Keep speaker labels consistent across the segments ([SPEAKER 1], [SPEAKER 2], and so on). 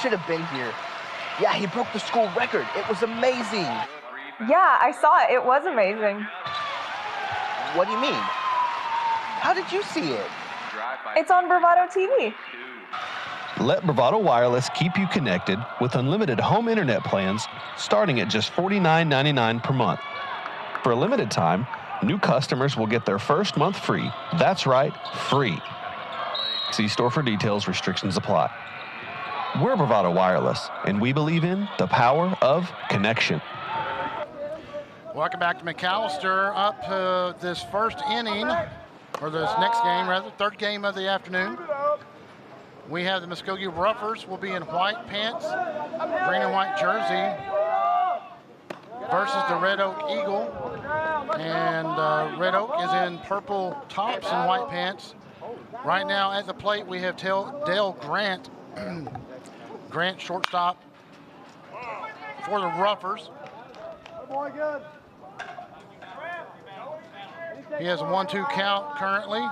[SPEAKER 1] should have been here. Yeah, he broke the school record. It was amazing.
[SPEAKER 2] Yeah, I saw it. It was amazing.
[SPEAKER 1] What do you mean? How did you see it?
[SPEAKER 2] It's on Bravado TV.
[SPEAKER 3] Let Bravado Wireless keep you connected with unlimited home internet plans starting at just $49.99 per month. For a limited time, new customers will get their first month free. That's right, free. See store for details. Restrictions apply. We're Bravado Wireless, and we believe in the power of connection.
[SPEAKER 4] Welcome back to McAlester. Up this first inning, or this next game, rather, third game of the afternoon. We have the Muskogee Roughers will be in white pants, green and white jersey, versus the Red Oak Eagle. And Red Oak is in purple tops and white pants. Right now at the plate we have Dale Grant. Grant, shortstop for the Roughers. He has a 1-2 count currently.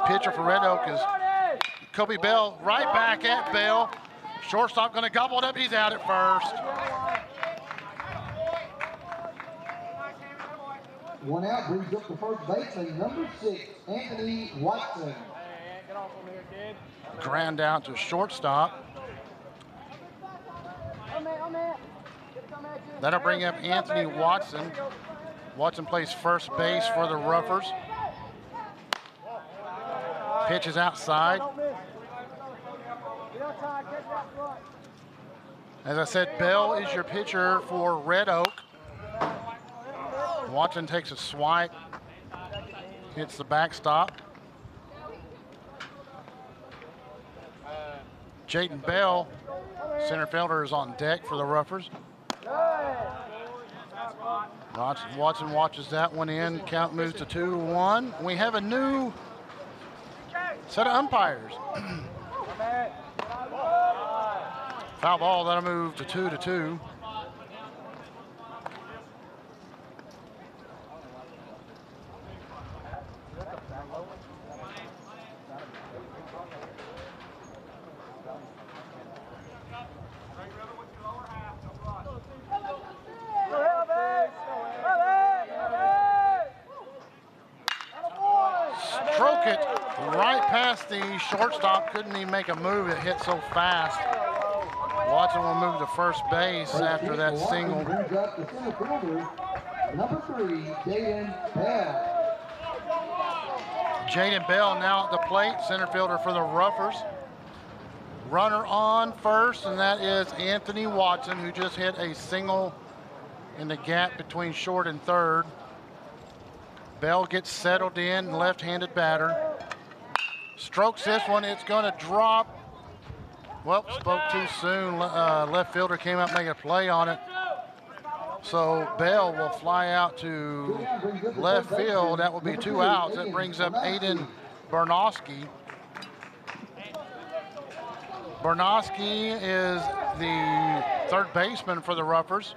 [SPEAKER 4] Pitcher for Red Oak is Kobe Bell, right back at Bell. Shortstop going to gobble it up. He's out at first.
[SPEAKER 5] One out brings up the first baseman, number 6, Anthony Watson.
[SPEAKER 4] Ground out to shortstop. That'll bring up Anthony Watson. Watson plays first base for the Roughers. Pitch is outside. As I said, Bell is your pitcher for Red Oak. Watson takes a swipe, hits the backstop. Jaden Bell, center fielder, is on deck for the Roughers. Watson watches that one in. Count moves to 2-1. We have a new set of umpires. Foul ball, that'll move to 2-2. Stroke it right past the shortstop. Couldn't even make a move. It hit so fast. Watson will move to first base after that single.
[SPEAKER 5] Brings up the center fielder, number 3, Jaden Bell.
[SPEAKER 4] Jaden Bell now at the plate, center fielder for the Roughers. Runner on first, and that is Anthony Watson, who just hit a single in the gap between short and third. Bell gets settled in, left-handed batter. Strokes this one, it's gonna drop. Well, spoke too soon. Left fielder came up making a play on it. So Bell will fly out to left field. That will be 2 outs. That brings up Aiden Bernowski. Bernowski is the third baseman for the Roughers.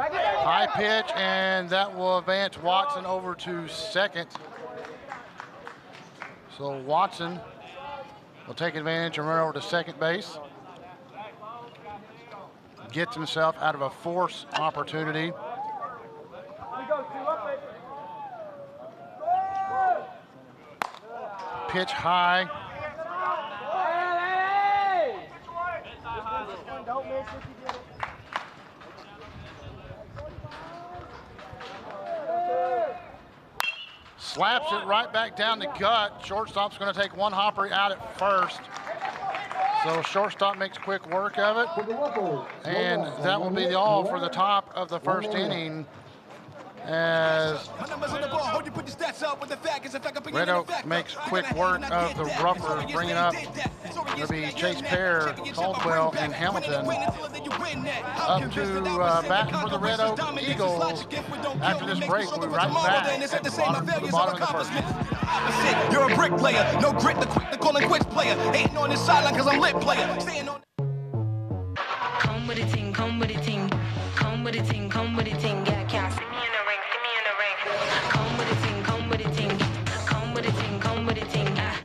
[SPEAKER 4] High pitch, and that will advance Watson over to second. So Watson will take advantage and run over to second base. Gets himself out of a force opportunity. Pitch high. Slaps it right back down the gut. Shortstop's going to take one hopper out at first. So shortstop makes quick work of it. And that will be the all for the top of the first inning, as Red Oak makes quick work of the Roughers, bringing up, it'll be Chase Pear, Caldwell, and Hamilton. Up to bat for the Red Oak Eagles. After this break, we'll be right back at the bottom of the first.
[SPEAKER 6] Opposite, you're a bricklayer. No grit, the quick to call and quits player. Hating on this sideline cause I'm lit player. Staying on.
[SPEAKER 7] Come with the team, come with the team. Come with the team, come with the team. Yeah, can't see me in the ring, see me in the ring. Come with the team, come with the team. Come with the team, come with the team. Yeah.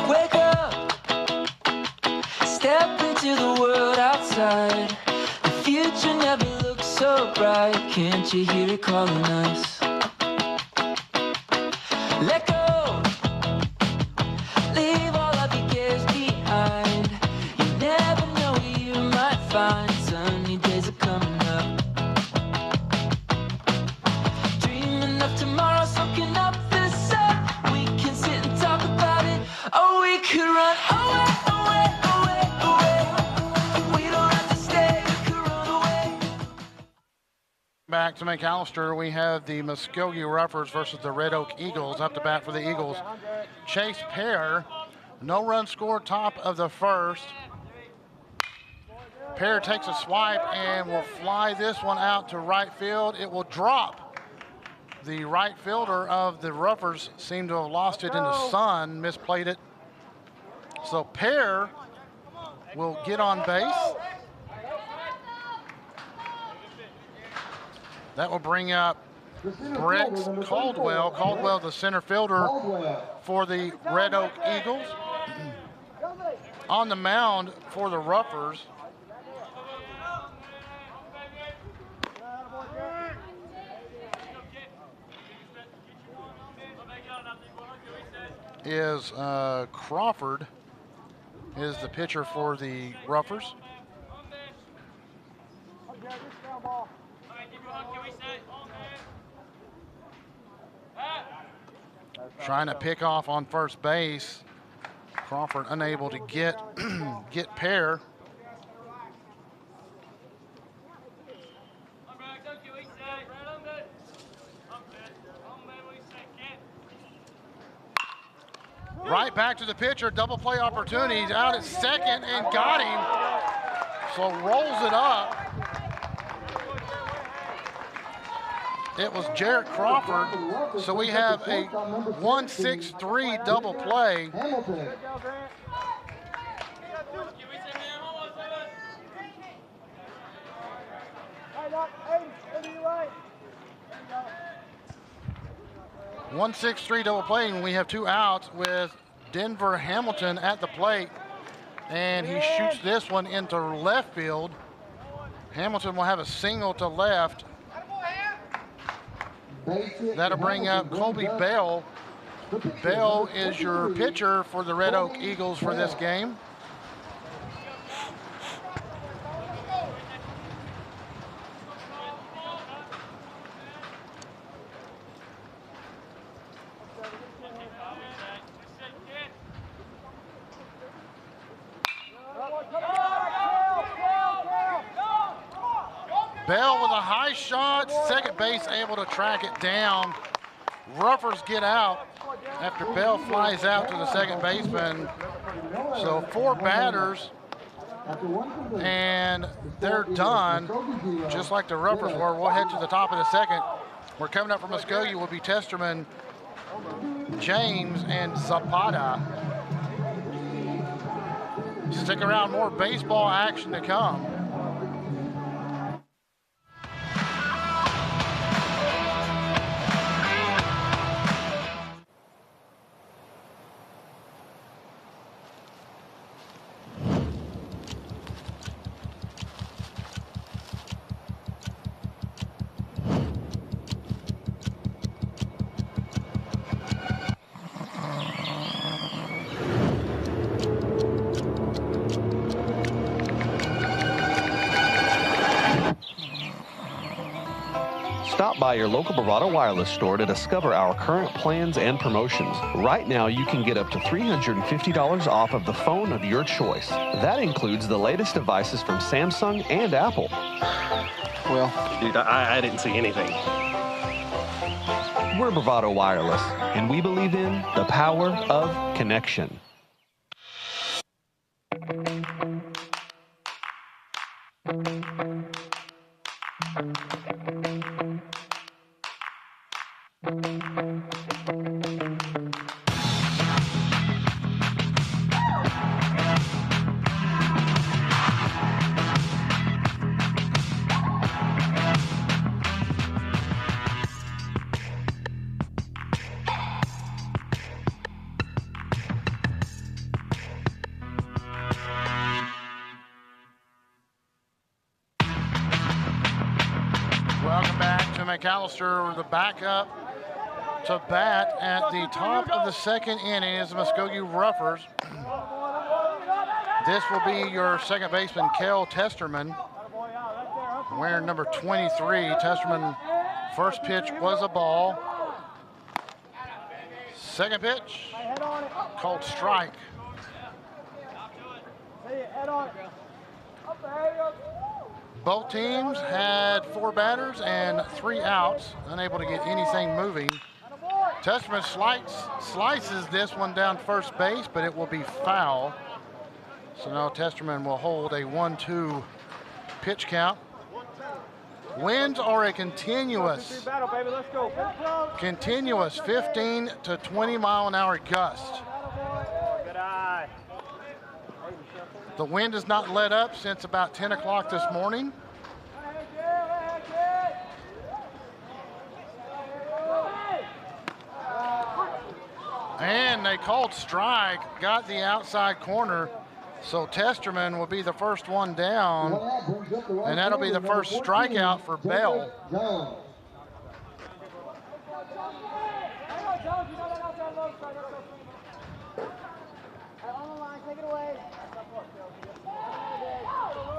[SPEAKER 8] Wake up, step into the world outside. The future never looks so bright. Can't you hear it calling us? Let go, leave all of your cares behind. You never know where you might find. Sunny days are coming up. Dreaming of tomorrow, soaking up the sun. We can sit and talk about it. Oh, we could run away, away, away, away. We don't have to stay, we could run away.
[SPEAKER 4] Back to McAlester, we have the Muskogee Roughers versus the Red Oak Eagles. Up to bat for the Eagles, Chase Pear. No run scored, top of the first. Pear takes a swipe and will fly this one out to right field. It will drop. The right fielder of the Roughers seemed to have lost it in the sun, misplayed it. So Pear will get on base. That will bring up Brett Caldwell. Caldwell, the center fielder for the Red Oak Eagles. On the mound for the Roughers is Crawford, is the pitcher for the Roughers. Trying to pick off on first base. Crawford unable to get Pear. Right back to the pitcher, double play opportunity. He's out at second and got him. So rolls it up. It was Jarrett Crawford. So we have a 1-6-3 double play. One 6-3 double play, and we have two outs with Denver Hamilton at the plate, and he shoots this one into left field. Hamilton will have a single to left. That'll bring up Colby Bell. Bell is your pitcher for the Red Oak Eagles for this game. Bell with a high shot, second base able to track it down. Roughers get out after Bell flies out to the second baseman. So 4 batters, and they're done, just like the Roughers were. We'll head to the top of the second. We're coming up from Muskogee will be Testerman, James, and Zapata. Stick around, more baseball action to come.
[SPEAKER 3] Stop by your local Bravado Wireless store to discover our current plans and promotions. Right now, you can get up to $350 off of the phone of your choice. That includes the latest devices from Samsung and Apple.
[SPEAKER 9] Well, dude, I didn't see anything.
[SPEAKER 3] We're Bravado Wireless, and we believe in the power of connection.
[SPEAKER 4] Welcome back to McAlester, the backup to bat at the top of the second inning is the Muskogee Roughers. This will be your second baseman, Kel Testerman, wearing number 23. Testerman, first pitch was a ball. Second pitch, called strike. Both teams had 4 batters and 3 outs, unable to get anything moving. Testerman slices this one down first base, but it will be foul. So now Testerman will hold a 1-2 pitch count. Winds are a continuous 15 to 20 mile an hour gust. The wind has not let up since about 10 o'clock this morning. And they called strike, got the outside corner. So Testerman will be the first one down, and that'll be the first strikeout for Bell.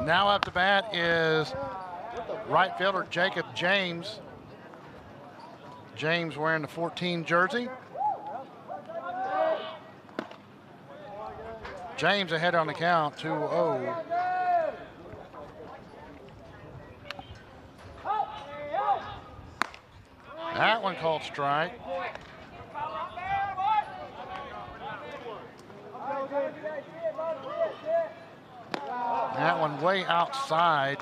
[SPEAKER 4] Now up to bat is right fielder Jacob James. James wearing the 14 jersey. James ahead on the count, 2-0. That one called strike. That one way outside.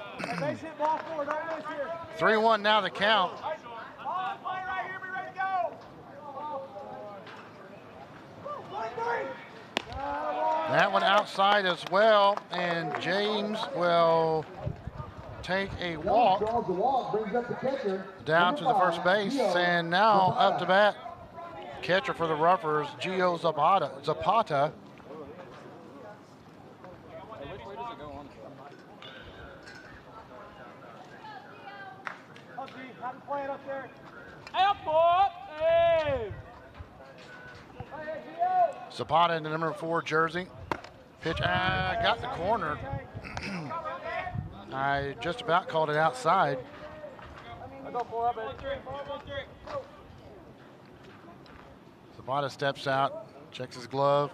[SPEAKER 4] 3-1 now the count. That one outside as well, and James will take a walk down to the first base, and now up to bat, catcher for the Roughers, Gio Zapata. Zapata in the number 4 jersey. Pitch, got the corner. I just about called it outside. Zapata steps out, checks his glove.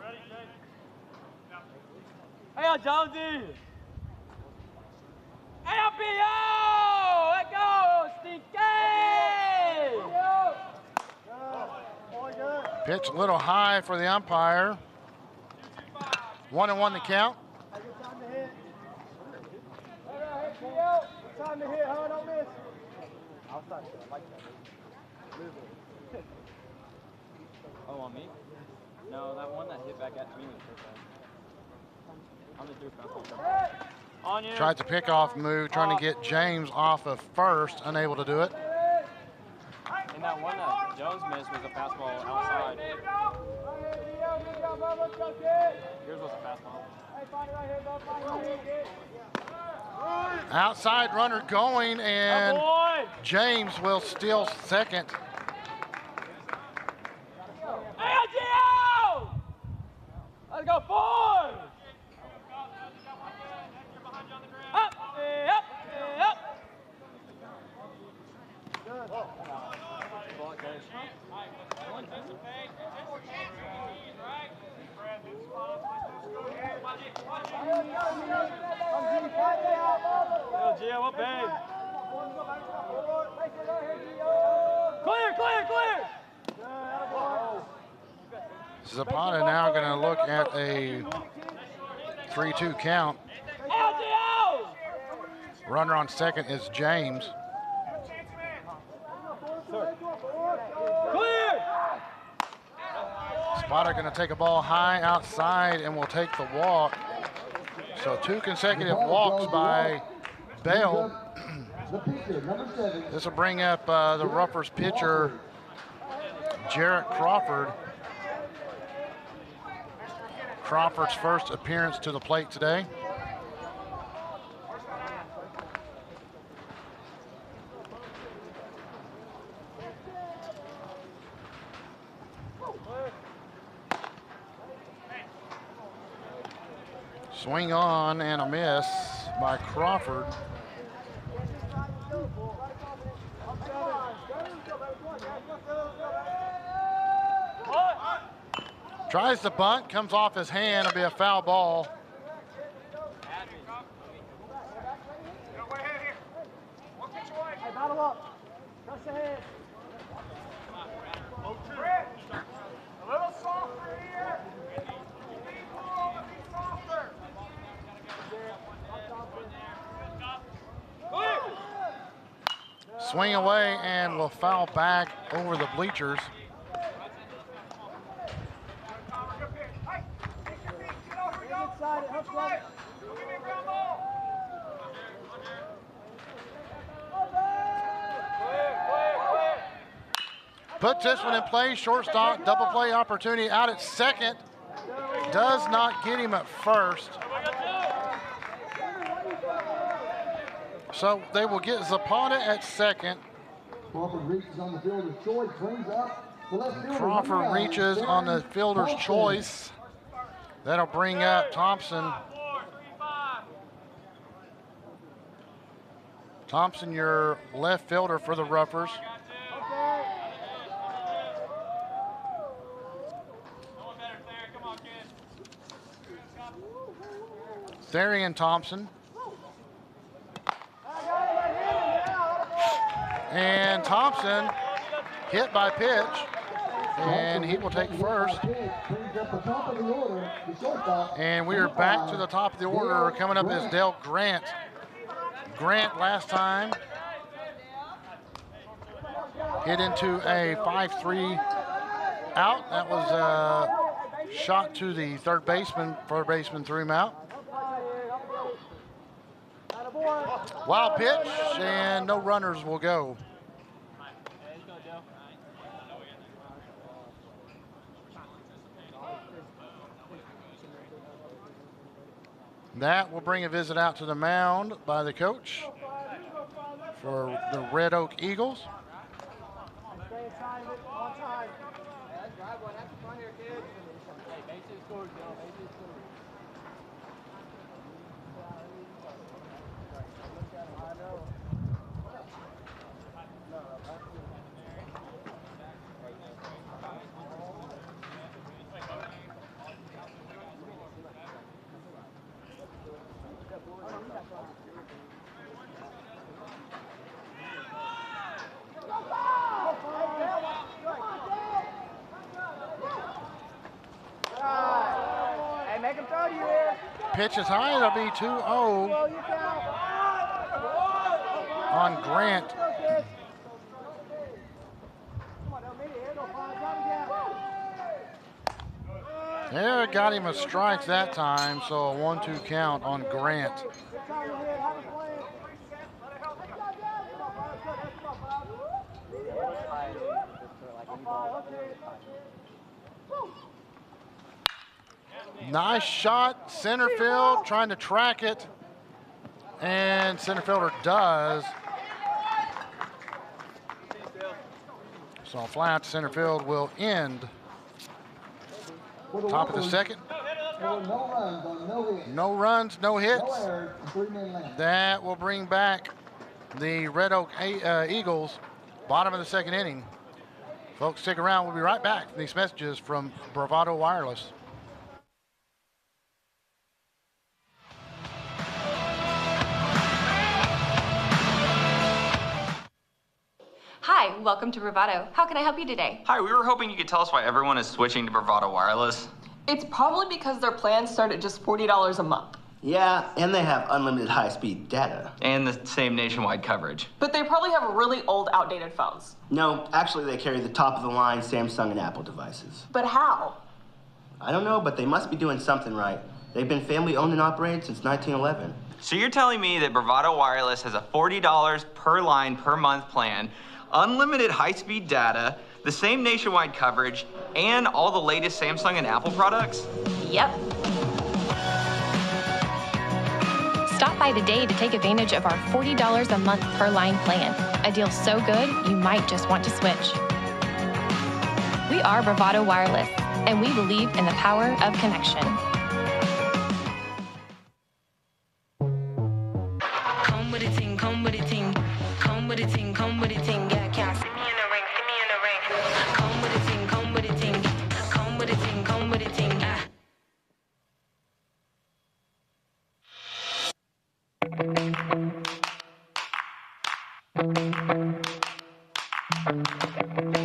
[SPEAKER 10] Hey, Jonesy! Hey, PO! Let go, Stinky!
[SPEAKER 4] Pitch a little high for the umpire. 1-1 the count.
[SPEAKER 10] Time to hit, huh? Don't miss. Oh, on me? No, that one that hit back at me was first time. I'm just doing on you.
[SPEAKER 4] Tried to pick off move, trying to get James off of first, unable to do it.
[SPEAKER 10] And that one that Jones missed was a fastball outside. Yours was a fastball.
[SPEAKER 4] Outside runner going, and James will steal second.
[SPEAKER 10] Hey, Gio! Let's go forward! Up, up, up. Gio, up big. Clear, clear, clear.
[SPEAKER 4] Zapata now going to look at a 3-2 count. Runner on second is James.
[SPEAKER 10] Clear.
[SPEAKER 4] Zapata going to take a ball high outside and will take the walk. So 2 consecutive walks by Bell. This will bring up the Ruffers pitcher, Jarrett Crawford. Crawford's first appearance to the plate today. Swing on and a miss by Crawford. Tries the bunt, comes off his hand, it'll be a foul ball. Swing away and will foul back over the bleachers. Puts this one in play, shortstop, double play opportunity out at second. Does not get him at first. So they will get Zapata at second.
[SPEAKER 5] Crawford reaches on the fielder's choice, brings up the left fielder.
[SPEAKER 4] Crawford reaches on the fielder's choice. That'll bring up Thompson. Thompson, your left fielder for the Ruffers. Therian Thompson. And Thompson hit by pitch, and he will take first. And we are back to the top of the order. Coming up is Dale Grant. Grant last time hit into a 5-3 out. That was a shot to the third baseman. Third baseman threw him out. Wild pitch, and no runners will go. That will bring a visit out to the mound by the coach for the Red Oak Eagles. Pitch is high, it'll be 2-0 on Grant. There, got him a strike that time, so a 1-2 count on Grant. Nice shot, center field, trying to track it, and center fielder does. So flat center field will end. Top of the second. No runs, no hits. That will bring back the Red Oak Eagles, bottom of the second inning. Folks, stick around. We'll be right back from these messages from Bravado Wireless.
[SPEAKER 11] welcome to Bravado. How can I help you today?
[SPEAKER 12] Hi, we were hoping you could tell us why everyone is switching to Bravado Wireless.
[SPEAKER 13] It's probably because their plans start at just $40 a month.
[SPEAKER 1] Yeah, and they have unlimited high-speed data.
[SPEAKER 12] And the same nationwide coverage.
[SPEAKER 13] But they probably have really old, outdated phones.
[SPEAKER 1] No, actually they carry the top-of-the-line Samsung and Apple devices.
[SPEAKER 13] But how?
[SPEAKER 1] I don't know, but they must be doing something right. They've been family-owned and operated since 1911.
[SPEAKER 12] So you're telling me that Bravado Wireless has a $40 per line per month plan, unlimited high-speed data, the same nationwide coverage, and all the latest Samsung and Apple products?
[SPEAKER 11] Yep. Stop by today to take advantage of our $40 a month per line plan. A deal so good, you might just want to switch. We are Bravado Wireless, and we believe in the power of connection.
[SPEAKER 7] Come with a ting, come with a ting. Come with a ting, come with a ting. Yeah, can't see me in the ring, see me in the ring. Come with a ting, come with a ting. Come with a ting, come with a ting. Ah.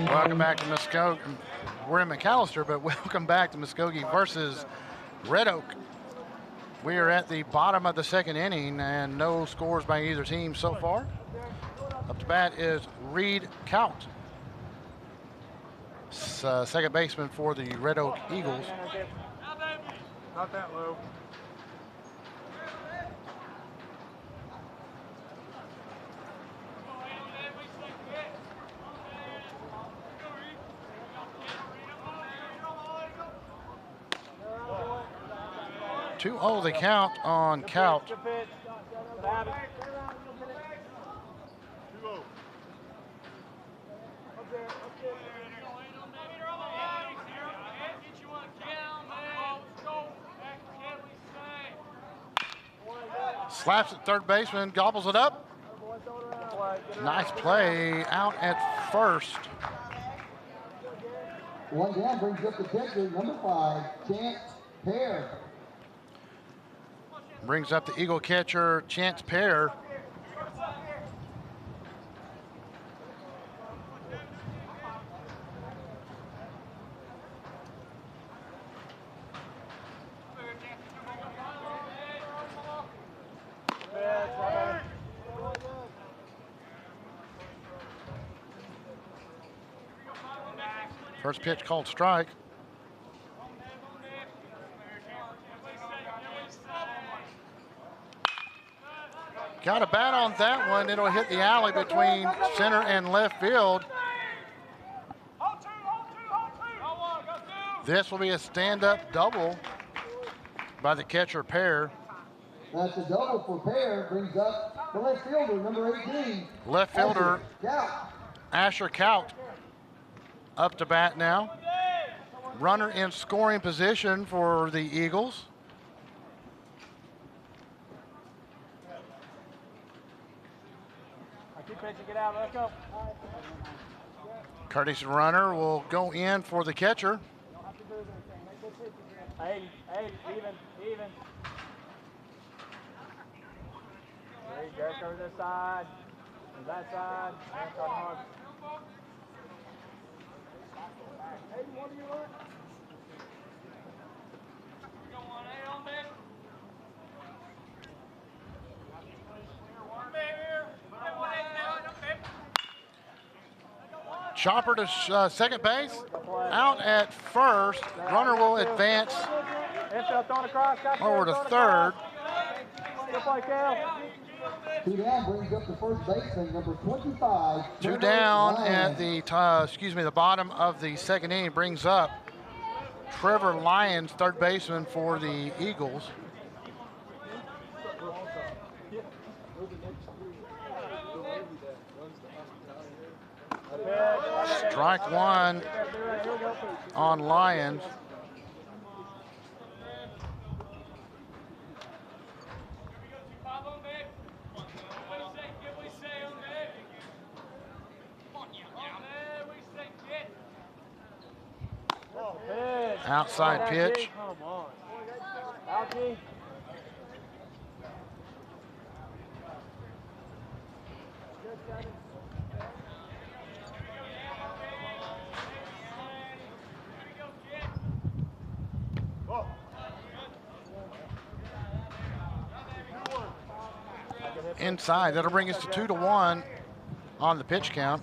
[SPEAKER 4] Welcome back to Muskogee. We're in McAlester, but welcome back to Muskogee versus Red Oak. We are at the bottom of the second inning and no scores by either team so far. Up to bat is Reed Count, second baseman for the Red Oak Eagles.
[SPEAKER 10] Not that low.
[SPEAKER 4] Two oh the count on Count. Slaps at third baseman, gobbles it up. Nice play out at first.
[SPEAKER 5] One down brings up the catcher, number 5, Chance Pear.
[SPEAKER 4] Brings up the Eagle catcher, Chance Pear. First pitch called strike. Got a bat on that one. It'll hit the alley between center and left field. This will be a stand-up double by the catcher Pear.
[SPEAKER 5] That's a double for Pear. Brings up the left fielder, number 18.
[SPEAKER 4] Left fielder
[SPEAKER 5] Count.
[SPEAKER 4] Asher Count up to bat now. Runner in scoring position for the Eagles.
[SPEAKER 10] Get out, let's go.
[SPEAKER 4] Curtis runner will go in for the catcher.
[SPEAKER 10] 80, even. There you go, cover this side, that side. Hey, what do you want?
[SPEAKER 4] Chopper to second base. Out at first. Runner will advance over to third.
[SPEAKER 5] Two down brings up the first baseman, number 25.
[SPEAKER 4] Two down at the the bottom of the second inning brings up Trevor Lyons, third baseman for the Eagles. Strike one on Lyons. Outside pitch. inside. That'll bring us to 2-1 on the pitch count.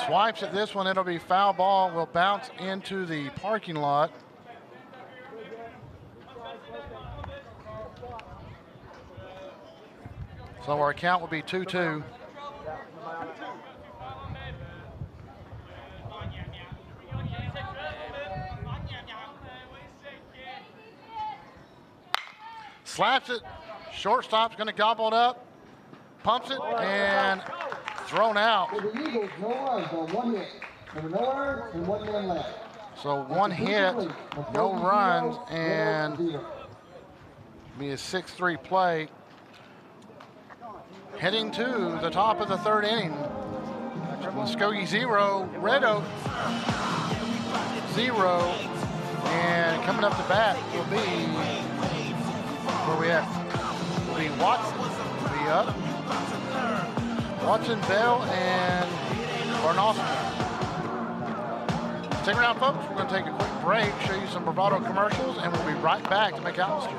[SPEAKER 4] Swipes at this one, it'll be foul ball, will bounce into the parking lot. So our count will be 2-2. Slaps it, shortstop's gonna gobble it up, pumps it, and thrown out.
[SPEAKER 5] For the Eagles, no runs on one hit. There were no errors and 1 man left.
[SPEAKER 4] So one hit, no runs, and be a 6-3 play. Heading to the top of the third inning. Muskogee 0, Red Oak 0, and coming up to bat will be, where we at? Will be Watson, will be up. Watson, Bell, and Barnosky. Stick around, folks. We're going to take a quick break, show you some Bravado commercials, and we'll be right back to McAlester.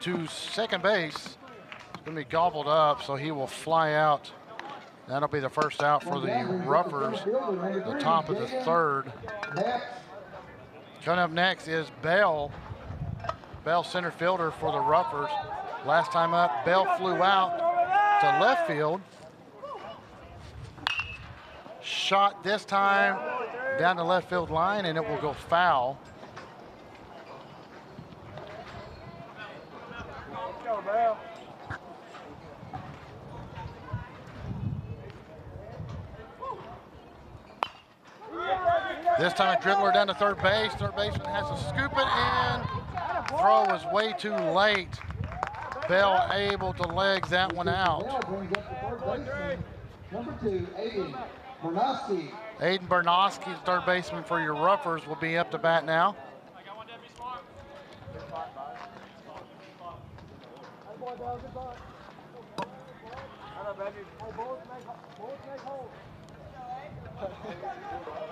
[SPEAKER 4] To second base, it's going to be gobbled up, so he will fly out. That'll be the first out for the Roughers, the top of the third. Coming up next is Bell. Bell, center fielder for the Roughers. Last time up, Bell flew out to left field. Shot this time down the left field line, and it will go foul. This time a dribbler down to third base. Third baseman has to scoop it in. Throw was way too late. Bell able to leg that one out.
[SPEAKER 5] Number 2, Aiden Barnosky.
[SPEAKER 4] Aiden Barnosky, third baseman for your Roughers, will be up to bat now.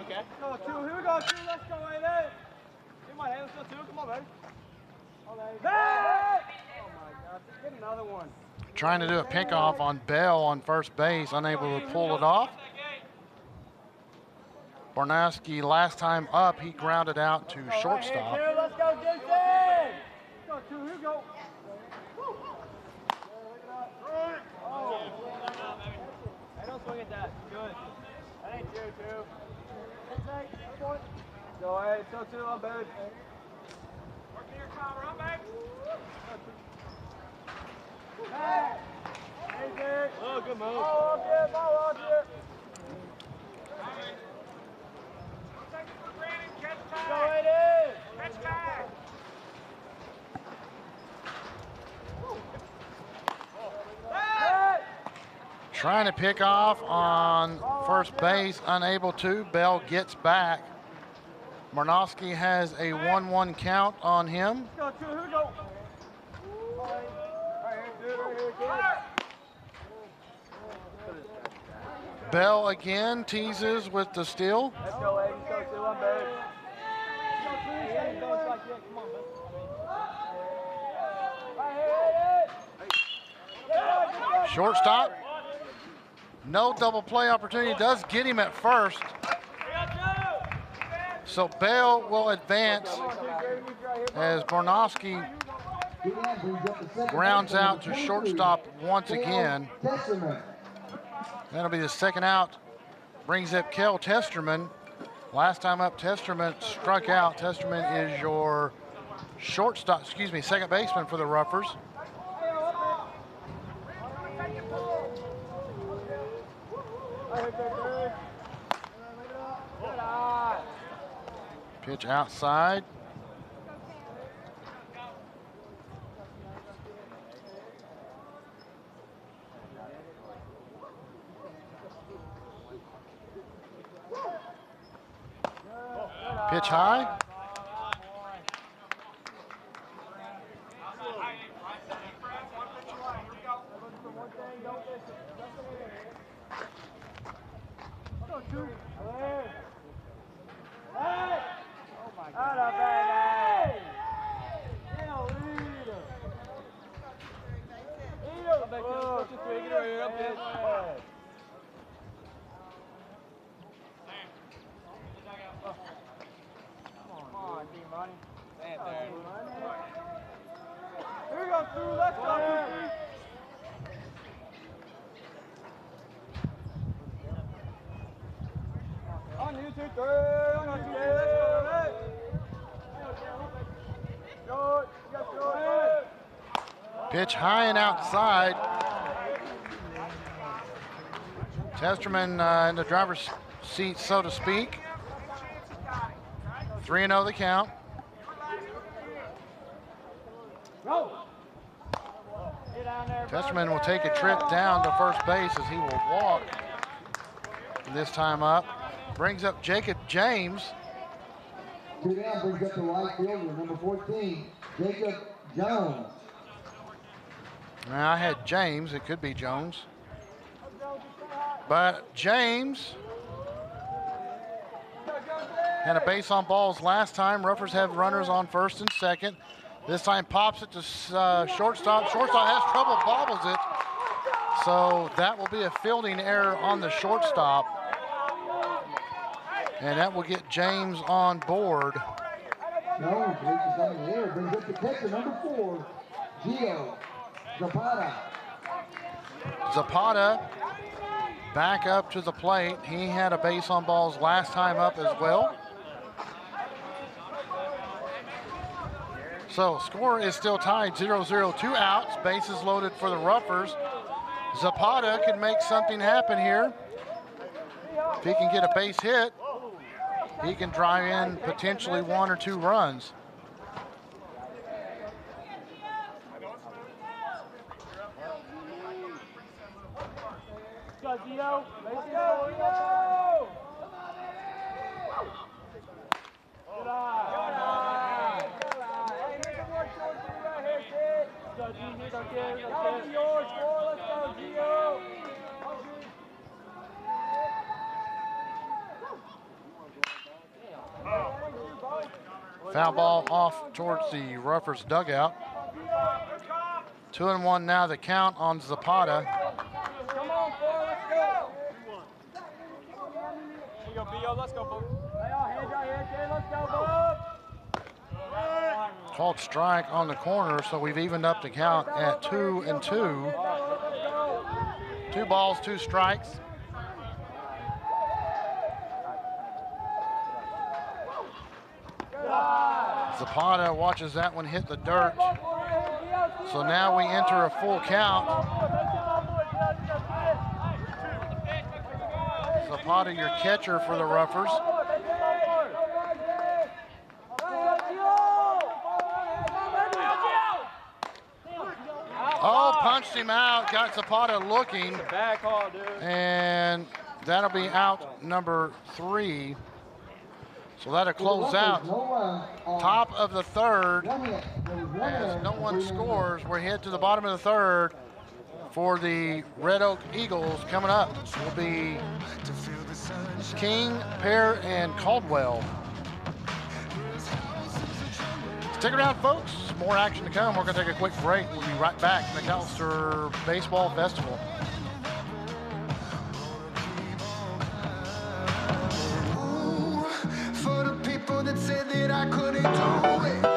[SPEAKER 10] Okay. Go 2, here we go, 2, let's go, Aiden. Come on, let's go 2, come on, baby. Oh my God, get another one.
[SPEAKER 4] Trying to do a pickoff on Bell on first base, unable to pull it off. Barnosky, last time up, he grounded out to shortstop.
[SPEAKER 10] Let's go, Jason. Go 2, here we go. Oh. Hey, don't swing at that. Good. That ain't you, 2. Go ahead, go 2, I'm bad. Work in your power, run back. Back. Hey, Derek. Oh, good move. Ball off here, ball off here. Go Aiden. Catch back.
[SPEAKER 4] Trying to pick off on first base, unable to. Bell gets back. Barnosky has a 1-1 count on him.
[SPEAKER 10] Go 2, here we go.
[SPEAKER 4] Bell again teases with the steal.
[SPEAKER 10] Let's go, Aiden. Go 2, I'm bad. Go 3, don't like that. Come on, bud.
[SPEAKER 4] Shortstop. No double play opportunity. Does get him at first. So Bell will advance as Barnowski grounds out to shortstop once again. That'll be the second out. Brings up Kel Testerman. Last time up, Testerman struck out. Testerman is your shortstop, second baseman for the Ruffers. Pitch outside. Pitch high. Pitch high and outside. Testerman in the driver's seat, so to speak. 3-0 the count. Testerman will take a trip down to first base as he will walk this time up. Brings up Jacob James.
[SPEAKER 5] 2 down, brings up the right fielder, number 14, Jacob Jones.
[SPEAKER 4] Now I had James, it could be Jones. But James had a base on balls last time. Ruffers have runners on first and second. This time pops it to shortstop. Shortstop has trouble, bobbles it. So that will be a fielding error on the shortstop. And that will get James on board.
[SPEAKER 5] Jones reaches down the air, brings up the catcher, number 4, Gio Zapata.
[SPEAKER 4] Zapata back up to the plate. He had a base on balls last time up as well. So score is still tied, 0-0, 2 outs, bases loaded for the Ruffers. Zapata can make something happen here. If he can get a base hit, he can drive in potentially 1 or 2 runs. Foul ball off towards the Ruffers dugout. 2-1 now the count on Zapata.
[SPEAKER 10] Come on, boy, let's go. Here you go, B.O., let's go, Bob. Hey, y'all, hands right here, kid, let's go, Bob.
[SPEAKER 4] Called strike on the corner, so we've evened up the count at 2-2. 2 balls, 2 strikes. Zapata watches that one hit the dirt. So now we enter a full count. Zapata, your catcher for the Ruffers. Oh, punched him out, got Zapata looking. And that'll be out number 3. So that'll close out top of the third. As no one scores, we're headed to the bottom of the third for the Red Oak Eagles. Coming up will be King, Pear, and Caldwell. Stick around, folks. More action to come. We're going to take a quick break. We'll be right back. McAlester Baseball Festival.
[SPEAKER 6] For the people that said that I couldn't do it.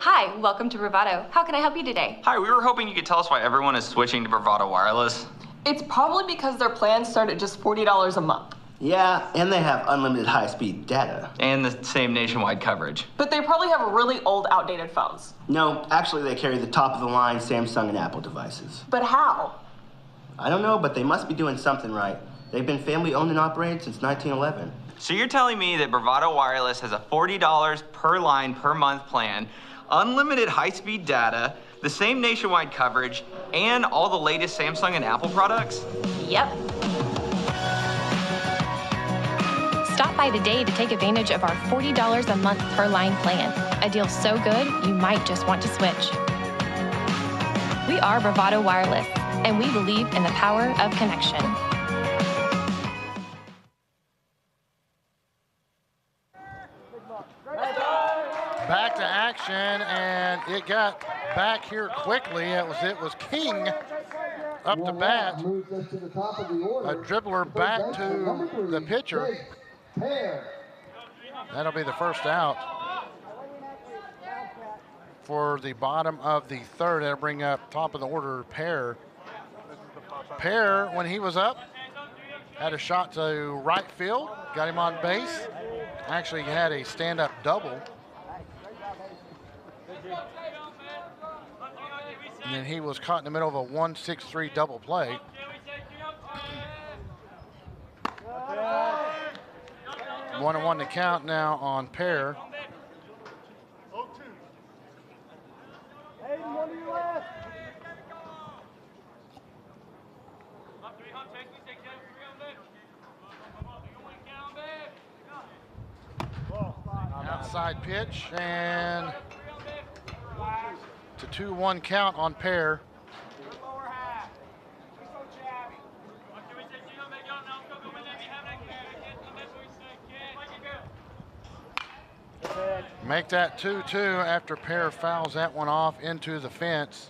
[SPEAKER 13] Hi, welcome to Bravado. How can I help you today?
[SPEAKER 12] Hi, we were hoping you could tell us why everyone is switching to Bravado Wireless.
[SPEAKER 13] It's probably because their plans start at just $40 a month.
[SPEAKER 1] Yeah, and they have unlimited high-speed data.
[SPEAKER 12] And the same nationwide coverage.
[SPEAKER 13] But they probably have really old, outdated phones.
[SPEAKER 1] No, actually they carry the top-of-the-line Samsung and Apple devices.
[SPEAKER 13] But how?
[SPEAKER 1] I don't know, but they must be doing something right. They've been family-owned and operated since 1911.
[SPEAKER 12] So you're telling me that Bravado Wireless has a $40 per line per month plan, unlimited high-speed data, the same nationwide coverage, and all the latest Samsung and Apple products?
[SPEAKER 13] Yep.
[SPEAKER 11] Stop by today to take advantage of our $40 a month per line plan. A deal so good, you might just want to switch. We are Bravado Wireless, and we believe in the power of connection.
[SPEAKER 4] Back to action, and it got back here quickly. It was King up to bat. A dribbler back to the pitcher. That'll be the first out for the bottom of the third. That'll bring up top of the order Pear. Pear, when he was up, had a shot to right field, got him on base. Actually had a stand-up double. And then he was caught in the middle of a 1-6-3 double play. One and one to count now on Pear. Outside pitch, and it's a 2-1 count on Pear. Make that 2-2 after Pear fouls that one off into the fence.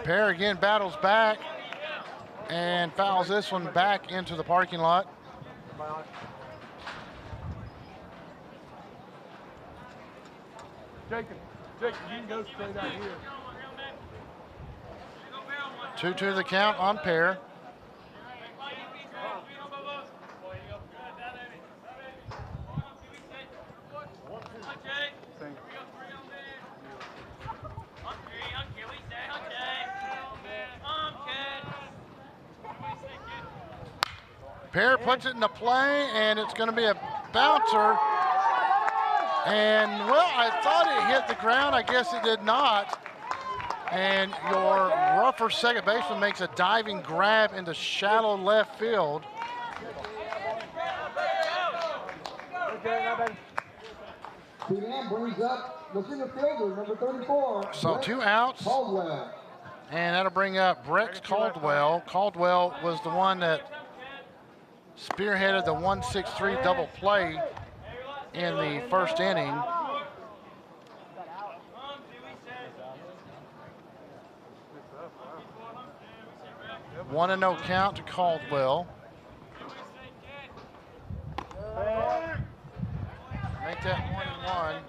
[SPEAKER 4] Pear again battles back and fouls this one back into the parking lot.
[SPEAKER 14] Jacob, you can go straight out here.
[SPEAKER 4] 2-2 the count on Pear. Pear puts it into play, and it's going to be a bouncer. And, well, I thought it hit the ground. I guess it did not. And your rougher second baseman makes a diving grab into shallow left field.
[SPEAKER 5] Brings up the center fielder, number 34.
[SPEAKER 4] So 2 outs.
[SPEAKER 5] Caldwell.
[SPEAKER 4] And that'll bring up Brex Caldwell. Caldwell was the one that spearheaded the 1-6-3 double play in the first inning. One and no count to Caldwell. Make that 1-1.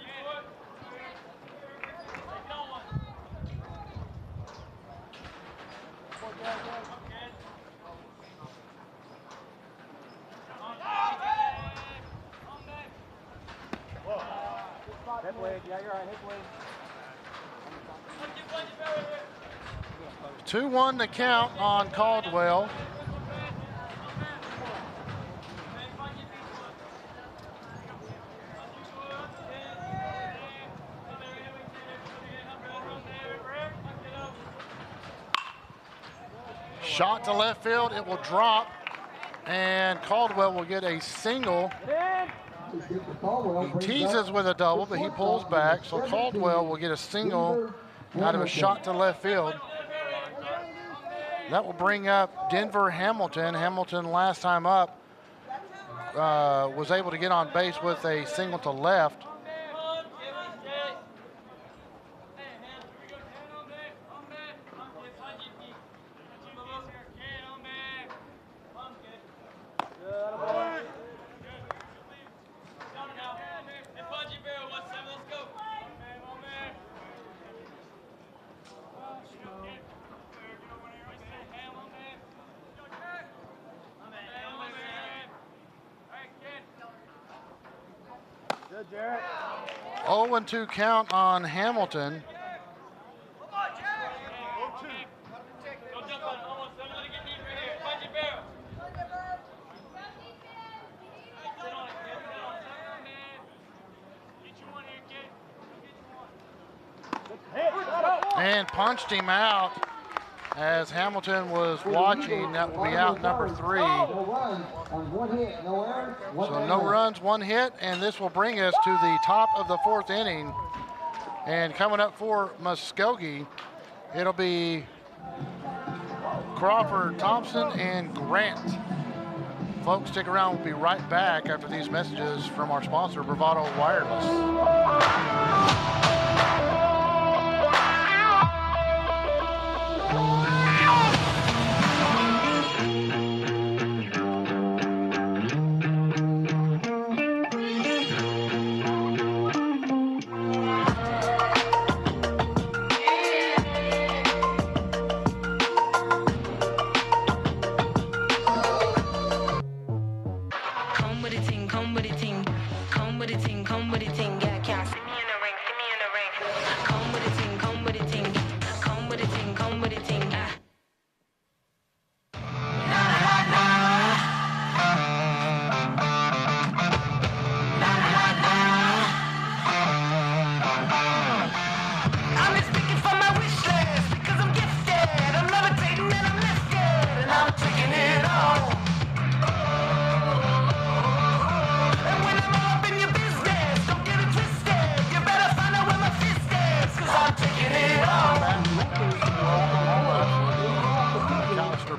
[SPEAKER 10] Hip leg, yeah, you're right, hip leg.
[SPEAKER 4] 2-1 to count on Caldwell. Shot to left field, it will drop, and Caldwell will get a single. He teases with a double, but he pulls back, so Caldwell will get a single out of a shot to left field. That will bring up Denver Hamilton. Hamilton last time up was able to get on base with a single to left.
[SPEAKER 14] Good, Jarrett.
[SPEAKER 4] 0-2 count on Hamilton. And punched him out as Hamilton was watching. That will be out number 3. So no runs, 1 hit, and this will bring us to the top of the 4th inning. And coming up for Muskogee, it'll be Crawford, Thompson, and Grant. Folks, stick around. We'll be right back after these messages from our sponsor, Bravado Wireless.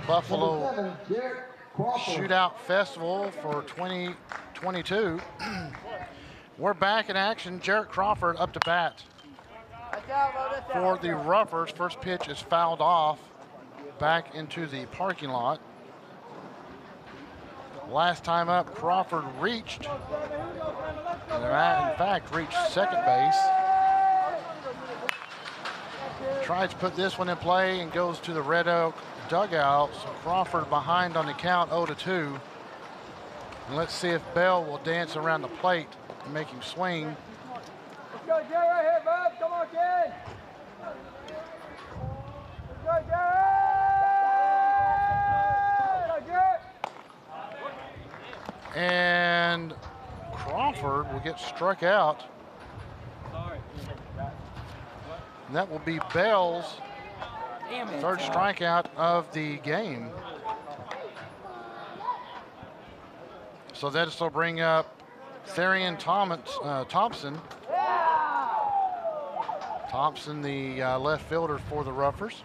[SPEAKER 4] Buffalo Shootout Festival for 2022. We're back in action. Jarrett Crawford up to bat for the Roughers. First pitch is fouled off back into the parking lot. Last time up, Crawford reached, in fact, reached second base. Tries to put this one in play and goes to the Red Oak dugout. So Crawford behind on the count, 0-2. And let's see if Bell will dance around the plate and make him swing.
[SPEAKER 14] Let's go, Jerry, right here, bud. Come on, kid. Let's go, Jerry.
[SPEAKER 4] And Crawford will get struck out. And that will be Bell's third strikeout of the game. So this will bring up Therian Thompson. Thompson, the left fielder for the Roughers.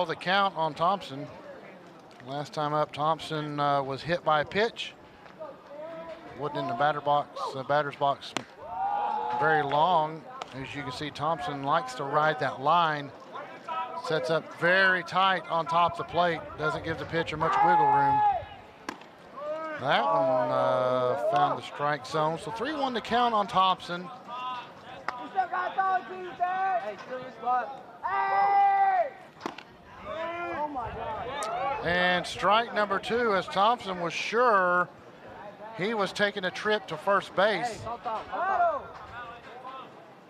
[SPEAKER 4] The count on Thompson. Last time up, Thompson was hit by a pitch. Wasn't in the batter's box very long. As you can see, Thompson likes to ride that line. Sets up very tight on top of the plate. Doesn't give the pitcher much wiggle room. That one found the strike zone. So 3-1 to count on Thompson.
[SPEAKER 14] Hey, still your spot. Hey! Oh my God.
[SPEAKER 4] And strike number 2, as Thompson was sure he was taking a trip to first base.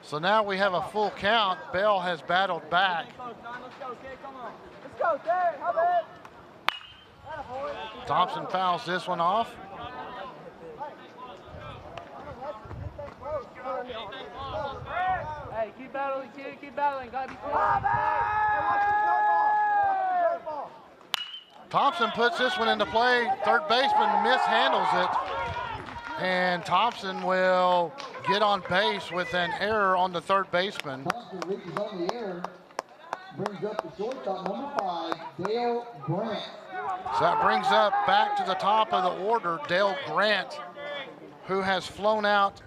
[SPEAKER 4] So now we have a full count. Bell has battled back.
[SPEAKER 14] Let's go, kid. Come on. Let's go, Derek. How about
[SPEAKER 4] Thompson fouls this one off.
[SPEAKER 14] Hey, keep battling, kid. Keep battling. Gotta be clear.
[SPEAKER 4] Thompson puts this one into play. Third baseman mishandles it. And Thompson will get on base with an error on the third baseman.
[SPEAKER 5] Thompson reaches on the air, brings up the shortstop, number 5, Dale Grant.
[SPEAKER 4] So that brings up back to the top of the order, Dale Grant, who has flown out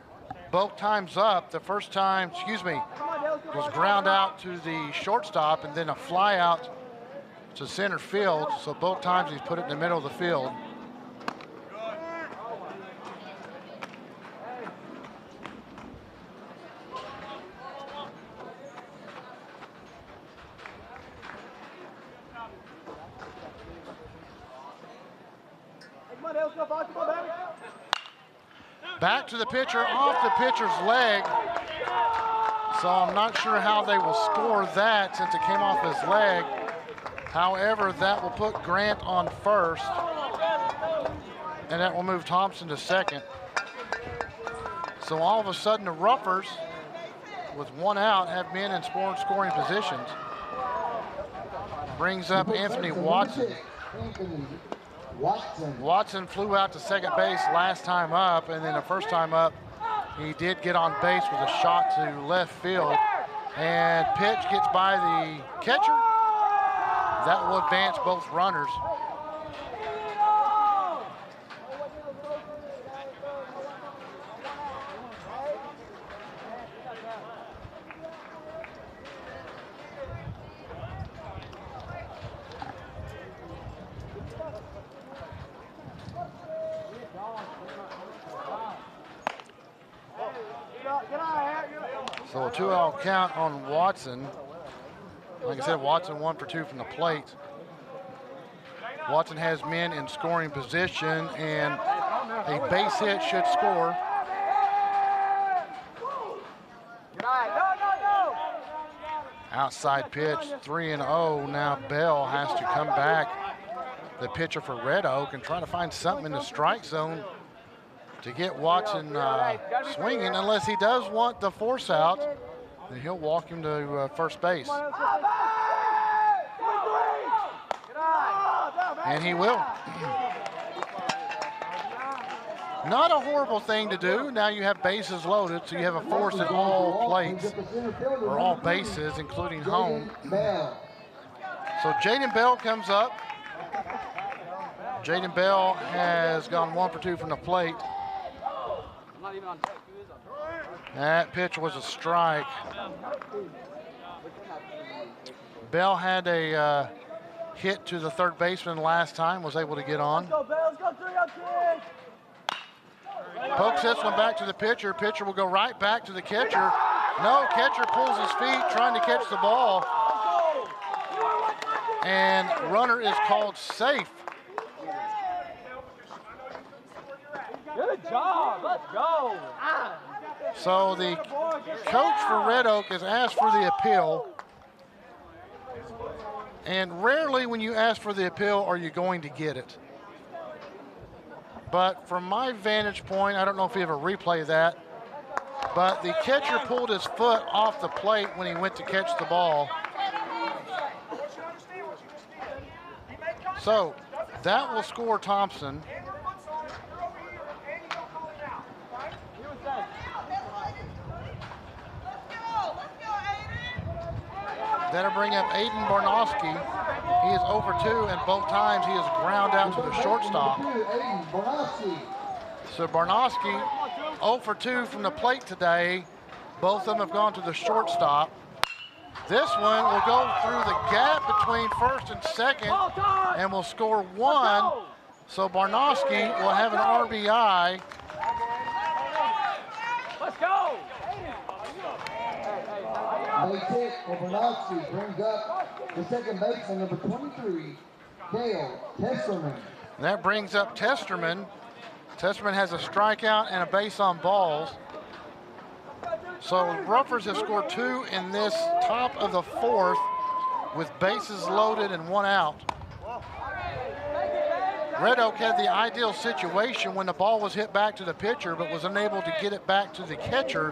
[SPEAKER 4] both times up. The first time, was ground out to the shortstop and then a fly out to center field. So both times he's put it in the middle of the field. Back to the pitcher, off the pitcher's leg. So I'm not sure how they will score that since it came off his leg. However, that will put Grant on first. And that will move Thompson to second. So all of a sudden the Ruffers, with one out, have men in scoring positions. Brings up Anthony Watson. Watson flew out to second base last time up, and then the first time up, he did get on base with a shot to left field. And pitch gets by the catcher. That will advance both runners. So a 2-out count on Watson. Like I said, Watson 1 for 2 from the plate. Watson has men in scoring position, and a base hit should score. Outside pitch, 3-0. Now Bell has to come back, the pitcher for Red Oak, and try to find something in the strike zone to get Watson swinging, unless he does want the force out, then he'll walk him to first base. And he will. Not a horrible thing to do. Now you have bases loaded, so you have a force at all plates, or all bases, including home. So Jaden Bell comes up. Jaden Bell has gone 1 for 2 from the plate. That pitch was a strike. Bell had a hit to the third baseman last time, was able to get on. Pokes this one back to the pitcher. Pitcher will go right back to the catcher. No, catcher pulls his feet trying to catch the ball. And runner is called safe.
[SPEAKER 14] Good job. Let's go.
[SPEAKER 4] So the coach for Red Oak has asked for the appeal. And rarely when you ask for the appeal are you going to get it. But from my vantage point, I don't know if we have a replay of that, but the catcher pulled his foot off the plate when he went to catch the ball. So that will score Thompson. That'll bring up Aiden Barnowski. He is over 2, and both times he is ground out to the shortstop. So Barnowski 0 for 2 from the plate today. Both of them have gone to the shortstop. This one will go through the gap between first and second and will score 1. So Barnowski will have an RBI.
[SPEAKER 14] Let's go!
[SPEAKER 5] Base hit for Barnowski brings up the second baseman, number 23, Dale Testerman.
[SPEAKER 4] That brings up Testerman. Testerman has a strikeout and a base on balls. So Ruffers have scored 2 in this top of the 4th with bases loaded and 1 out. Red Oak had the ideal situation when the ball was hit back to the pitcher, but was unable to get it back to the catcher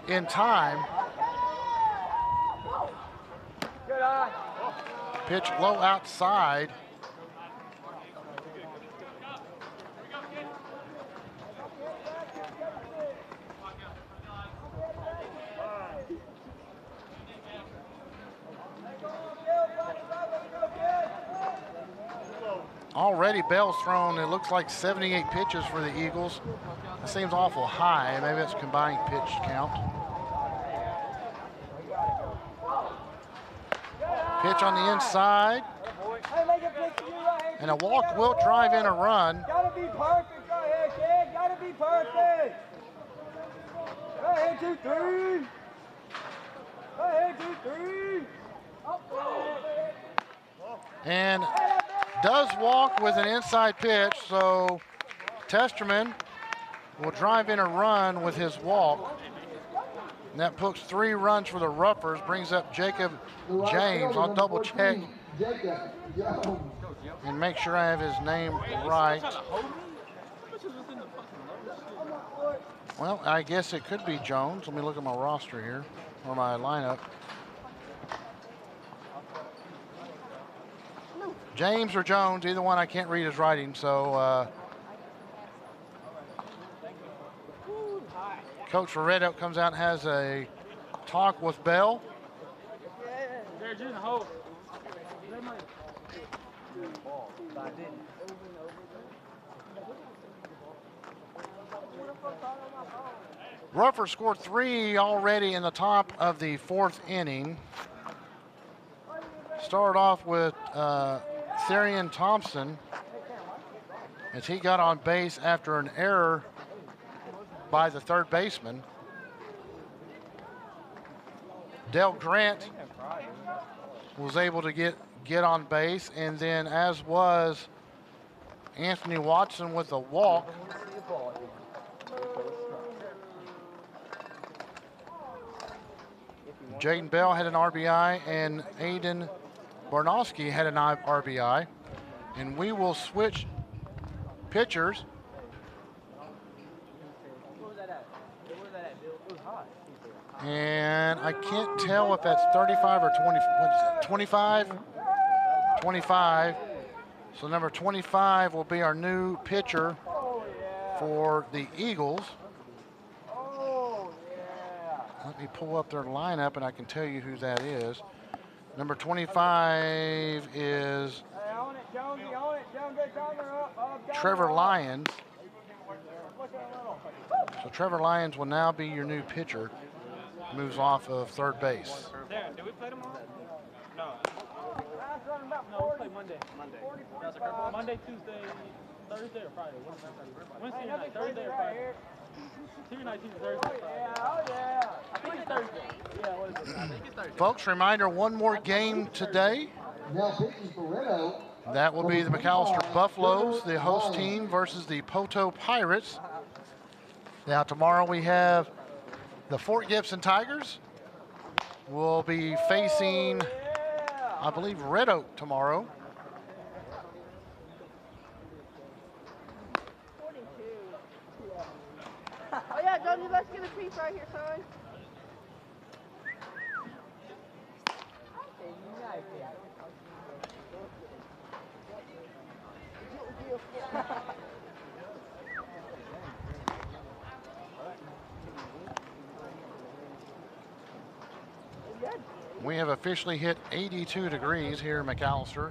[SPEAKER 4] in time. Pitch low outside. Already Bell's thrown, it looks like 78 pitches for the Eagles. That seems awful high. Maybe that's combined pitch count. Pitch on the inside. And a walk will drive in a run.
[SPEAKER 14] Gotta be perfect. Go ahead, kid. Gotta be perfect. Go ahead, 2-3. Go ahead, 2-3.
[SPEAKER 4] And does walk with an inside pitch, so Testerman will drive in a run with his walk. And that puts 3 runs for the Ruffers, brings up Jacob James. I'll double check and make sure I have his name right. Well, I guess it could be Jones. Let me look at my roster here, or my lineup. James or Jones, either one, I can't read his writing, so coach for Red Oak comes out and has a talk with Bell. Ruffers scored 3 already in the top of the 4th inning. Started off with Therian Thompson as he got on base after an error by the 3rd baseman. Dale Grant was able to get on base, and then as was Anthony Watson with a walk. Jaden Bell had an RBI, and Aiden Barnowski had an RBI. And we will switch pitchers. And I can't tell if that's 35 or 20. What is it? 25? 25. So number 25 will be our new pitcher for the Eagles. Let me pull up their lineup and I can tell you who that is. Number 25 is Trevor Lyons. So Trevor Lyons will now be your new pitcher. Moves off of 3rd base.
[SPEAKER 10] Darren, did we play tomorrow? No. No, we play Monday. Monday, Tuesday, Thursday, or Friday? Wednesday night, Thursday or Friday? Tuesday night, Tuesday, Thursday, Friday. Oh, yeah. I think it's Thursday. Yeah, what is it? I think it's Thursday.
[SPEAKER 4] Folks, reminder, one more game today.
[SPEAKER 5] Now pitching for Red Oak.
[SPEAKER 4] That will be the McAlester Buffaloes, the host team, versus the Poto Pirates. Now tomorrow we have the Fort Gibson Tigers. Will be facing, I believe, Red Oak tomorrow.
[SPEAKER 15] Oh yeah, Johnny, let's get a piece right here, son.
[SPEAKER 4] We have officially hit 82 degrees here in McAlester.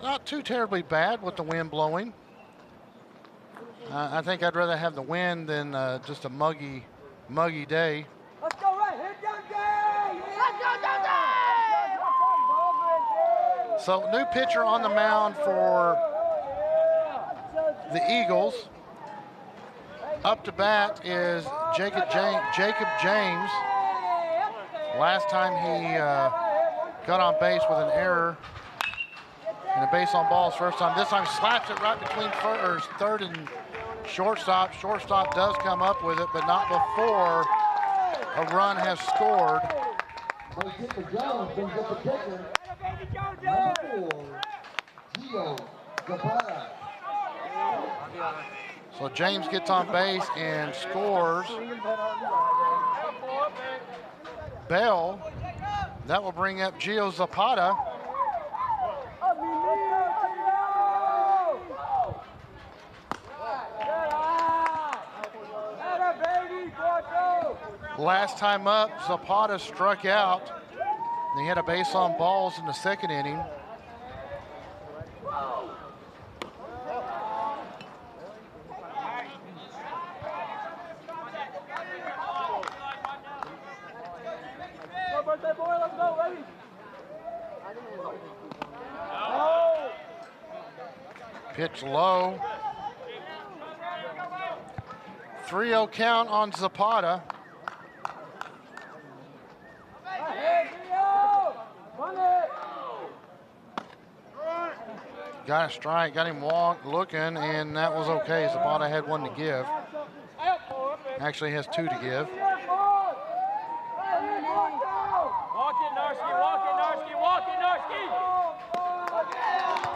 [SPEAKER 4] Not too terribly bad with the wind blowing. I think I'd rather have the wind than just a muggy day.
[SPEAKER 14] Let's go right here, Dundee!
[SPEAKER 15] Let's go, Dundee!
[SPEAKER 4] So new pitcher on the mound for the Eagles. Up to bat is Jacob James. Last time he got on base with an error and a base on balls first time. This time slaps it right between third and shortstop. Shortstop does come up with it, but not before a run has scored. So James gets on base and scores. Bell, that will bring up Gio Zapata. Last time up, Zapata struck out. He had a base on balls in the second inning. Pitch low. 3-0 count on Zapata. Got a strike, got him looking, and that was okay. Zapata had one to give. Actually has two to give.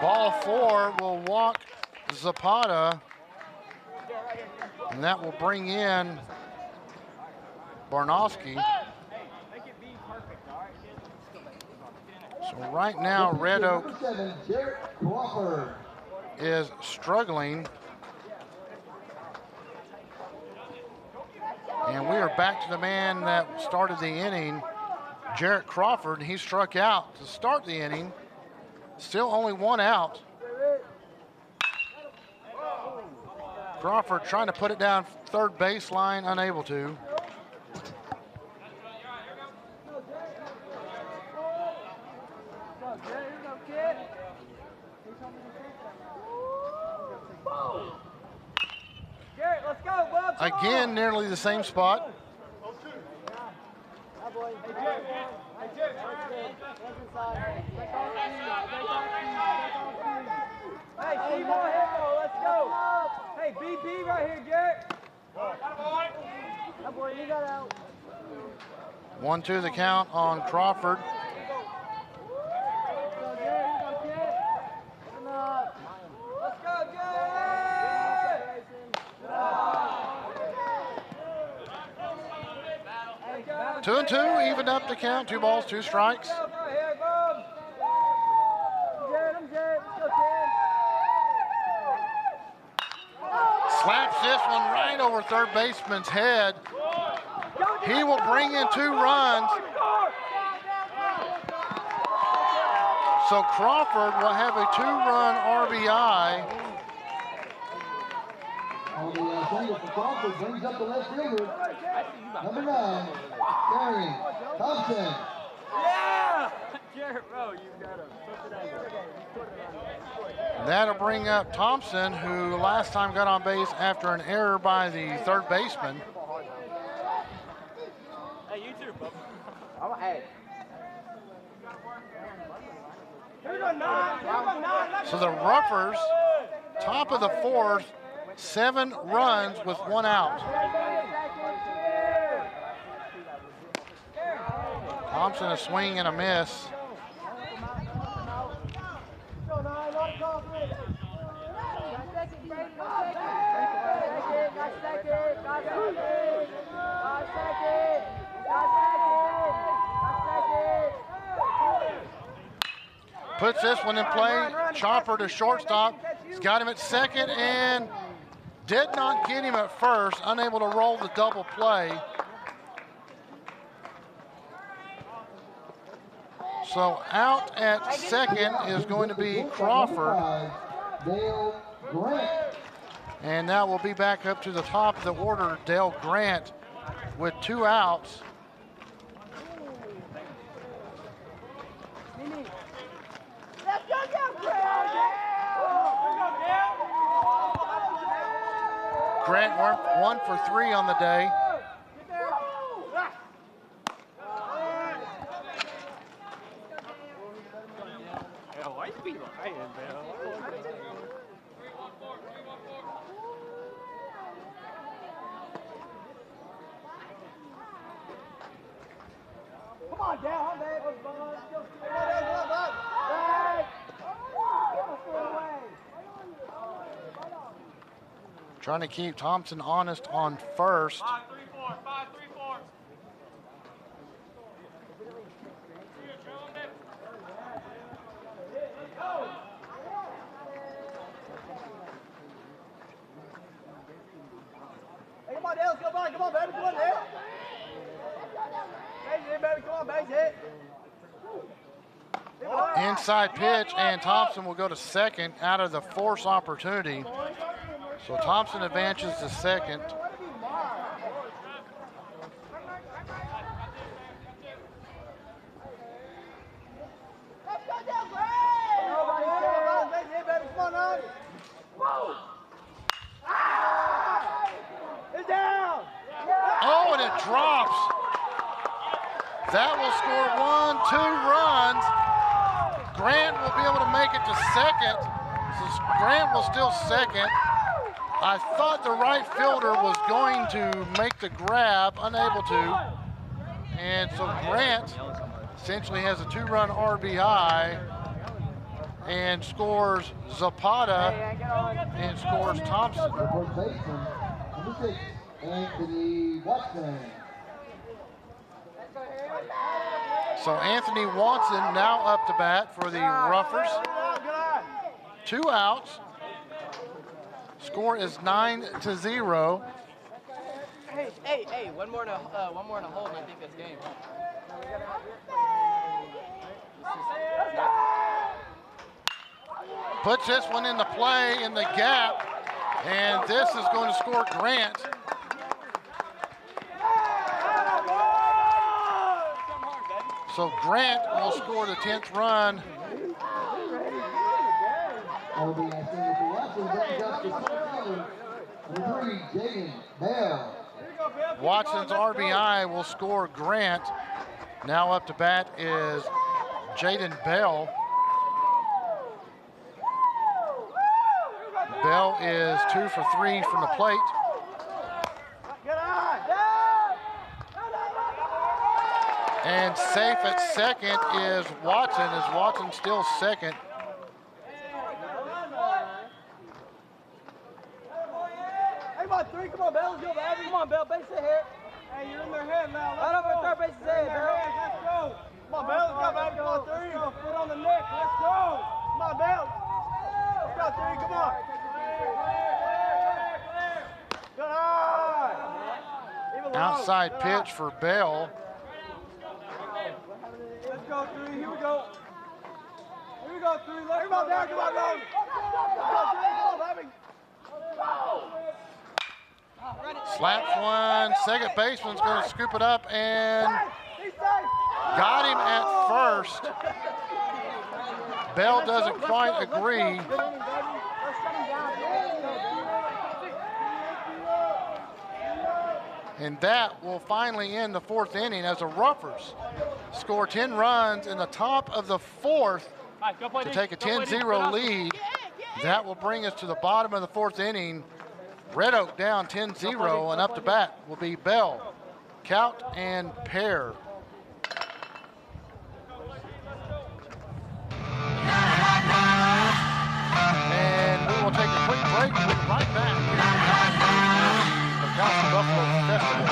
[SPEAKER 4] Ball 4 will walk Zapata, and that will bring in Barnowski. So right now, Red Oak is struggling. And we are back to the man that started the inning, Jarrett Crawford. He struck out to start the inning. Still only one out. Crawford trying to put it down third baseline, unable to. Again, nearly the same spot.
[SPEAKER 14] Hey, Seymour, let's go. Hey, BP right here, Garrett. That boy, you got out.
[SPEAKER 4] 1-2 the count on Crawford.
[SPEAKER 14] Let's go, Garrett.
[SPEAKER 4] 2-2, evened up the count. 2 balls, 2 strikes. Slaps this one right over third baseman's head. He will bring in 2 runs. So Crawford will have a 2-run RBI.
[SPEAKER 5] On the single for Crawford, brings up the left fielder. Number 9, Gary Thompson.
[SPEAKER 14] Yeah! Garrett, bro, you got him.
[SPEAKER 4] That'll bring up Thompson, who last time got on base after an error by the third baseman.
[SPEAKER 10] Hey, you too, bub.
[SPEAKER 14] I'm ahead.
[SPEAKER 4] So the Ruffers, top of the 4th, 7 runs with 1 out. Thompson a swing and a miss. Puts this one in play. Chopper to shortstop. He's got him at second and did not get him at first. Unable to roll the double play. So out at second is going to be Crawford. And that will be back up to the top of the order, Dale Grant, with 2 outs. Grant 1 for 3 on the day.
[SPEAKER 10] Why you be lying, man?
[SPEAKER 14] Come on, down, babe.
[SPEAKER 4] Trying to keep Thompson honest on first.
[SPEAKER 10] 5-3-4.
[SPEAKER 14] Hey, come on, Dale. Come on, baby. Come on, Dale. Base hit, baby. Come on, base hit.
[SPEAKER 4] Inside pitch, and Thompson will go to second out of the force opportunity. So Thompson advances to second. Oh, and it drops. That will score 1-2 runs. Grant will be able to make it to second. So Grant will still second. I thought the right fielder was going to make the grab, unable to. And so Grant essentially has a 2-run RBI and scores Zapata and scores Thompson.
[SPEAKER 5] Third baseman, number 6, Anthony Watson.
[SPEAKER 4] So Anthony Watson now up to bat for the Ruffers. 2 outs. Score is 9-0.
[SPEAKER 16] Hey! One more and a hold, and I think that's game.
[SPEAKER 4] Puts this one into play in the gap, and this is going to score Grant. So Grant will score the 10th run. Watson's RBI will score Grant. Now up to bat is Jaden Bell. Bell is 2 for 3 from the plate. And safe at second is Watson. Is Watson still second?
[SPEAKER 14] Hey, come on, 3. Come on, Bell. Let's go, baby. Come on, Bell. Base hit here. Hey, you're in their head now. Right up at third base head, Bell. Let's go. Come on, Bell. Let's go, baby. Come on, 3. Foot on the neck. Let's go. Come on, Bell. Let's go, 3. Come on. Good eye.
[SPEAKER 4] Outside pitch for Bell.
[SPEAKER 14] Let's go, 3. Here we go. Here we go, 3. Let's go down. Come on, go. Come on, baby.
[SPEAKER 4] Slaps one. Second baseman's going to scoop it up and got him at first. Bell doesn't quite agree. And that will finally end the 4th inning as the Ruffers score 10 runs in the top of the 4th to take a 10-0 lead. That will bring us to the bottom of the 4th inning. Red Oak down 10-0, and up to bat will be Bell, Count, and Pear. And we will take a quick break. We'll be right back here at the Buffalo Festival.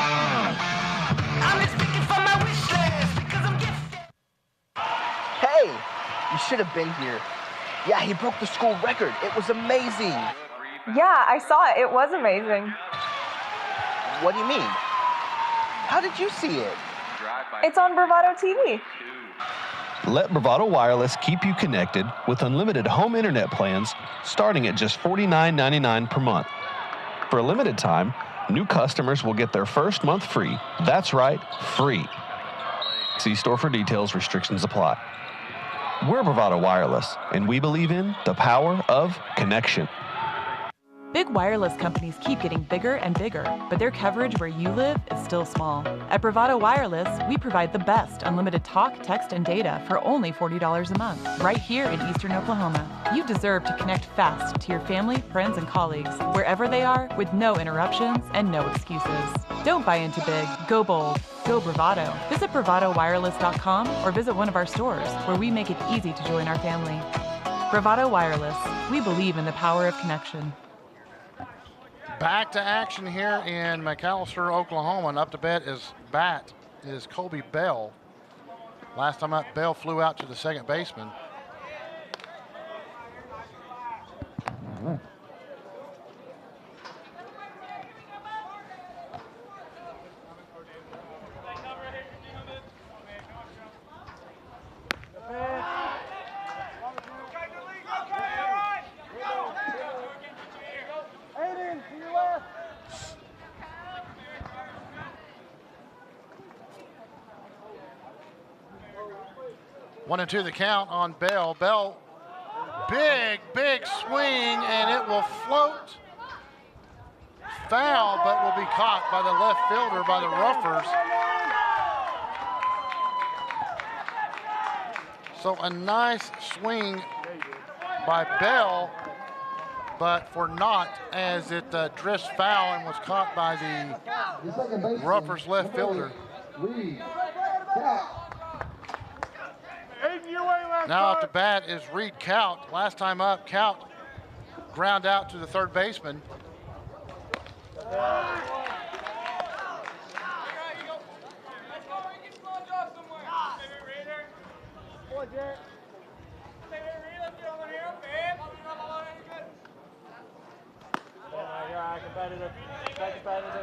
[SPEAKER 17] Hey, you should have been here. Yeah, he broke the school record. It was amazing.
[SPEAKER 2] Yeah, I saw it. It was amazing.
[SPEAKER 17] What do you mean? How did you see it?
[SPEAKER 2] It's on Bravado TV.
[SPEAKER 3] Let Bravado Wireless keep you connected with unlimited home internet plans starting at just $49.99 per month. For a limited time, new customers will get their first month free. That's right, free. See store for details. Restrictions apply. We're Bravado Wireless, and we believe in the power of connection.
[SPEAKER 18] Big wireless companies keep getting bigger and bigger, but their coverage where you live is still small. At Bravado Wireless, we provide the best unlimited talk, text, and data for only $40 a month, right here in Eastern Oklahoma. You deserve to connect fast to your family, friends, and colleagues, wherever they are, with no interruptions and no excuses. Don't buy into big. Go bold. Go Bravado. Visit bravadowireless.com or visit one of our stores, where we make it easy to join our family. Bravado Wireless. We believe in the power of connection.
[SPEAKER 4] Back to action here in McAlester, Oklahoma, and up to bat is Colby Bell. Last time up, Bell flew out to the second baseman. One and two the count on Bell. Bell, big swing, and it will float foul, but will be caught by the left fielder, by the Ruffers. So a nice swing by Bell, but for naught, as it drifts foul and was caught by the Ruffers left fielder. Now up to bat is Reed Kaut. Last time up, Kaut ground out to the third baseman.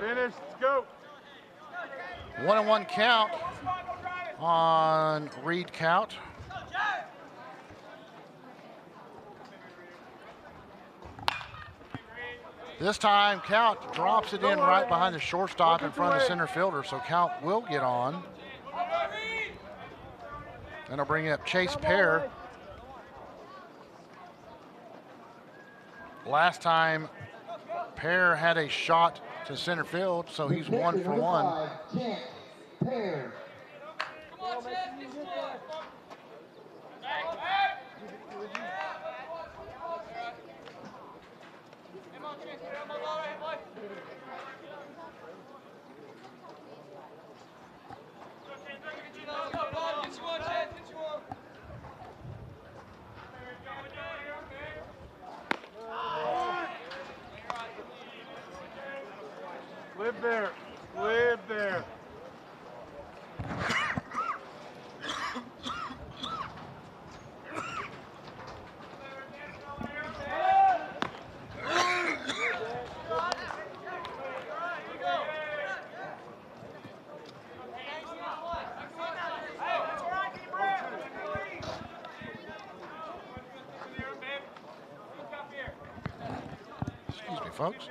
[SPEAKER 10] Finish, let's go.
[SPEAKER 4] 1-1 count on Reed Kaut. This time, Kaut drops it in right behind the shortstop in front of the center fielder, so Kaut will get on. And I'll bring up Chase Pear. Last time, Pear had a shot to center field, so he's 1 for 1.
[SPEAKER 5] Pear.
[SPEAKER 10] Live there. Live there.
[SPEAKER 4] Excuse me, folks.